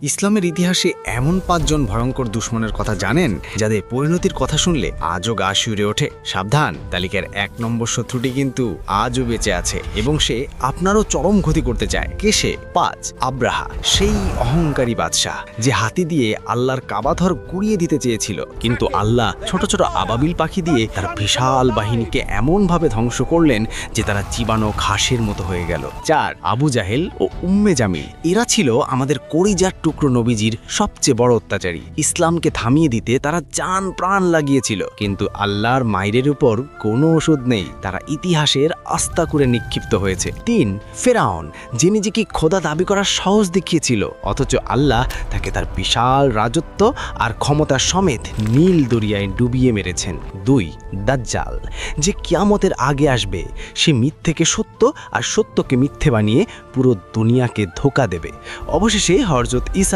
ইসলামের ইতিহাসে এমন ৫ জন ভয়ঙ্কর দুশমনের কথা জানেন যাদের পরিণতির কথা শুনলে আজও গা শিউরে ওঠে। সাবধান, তালিকার ১ নম্বর শত্রুটি কিন্তু আজও বেঁচে আছে এবং সে আপনারও চরম ক্ষতি করতে চায়। কে সে? ৫, আব্রাহা, সেই অহংকারী বাদশাহ যে হাতি দিয়ে আল্লাহর কাবাঘর গুড়িয়ে দিতে চেয়েছিল, কিন্তু আল্লাহ ছোট ছোট আবাবিল পাখি দিয়ে তার বিশাল বাহিনীকে এমনভাবে ধ্বংস করলেন যে তারা চিবানো ঘাসের মতো হয়ে গেল। ৪, আবু জাহেল ও উম্মে জামিল, এরা ছিল আমাদের কলিজার টুকরো নবীজির সবচেয়ে বড় অত্যাচারী। ইসলামকে থামিয়ে দিতে তারা জান প্রাণ লাগিয়েছিল, কিন্তু আল্লাহর মাইরের উপর কোনো ওষুধ নেই, তারা ইতিহাসের আস্থা করে নিক্ষিপ্ত হয়েছে। ৩, ফেরাউন, যে নিজেকে খোদা দাবি করার সাহস দেখিয়েছিল, অথচ আল্লাহ তাকে তার বিশাল রাজত্ব আর ক্ষমতা সমেত নীল দরিয়ায় ডুবিয়ে মেরেছেন। ২, দাজ্জাল, যে কিয়ামতের আগে আসবে, সে মিথ্যেকে সত্য আর সত্যকে মিথ্যে বানিয়ে পুরো দুনিয়াকে ধোঁকা দেবে। অবশেষে হযরত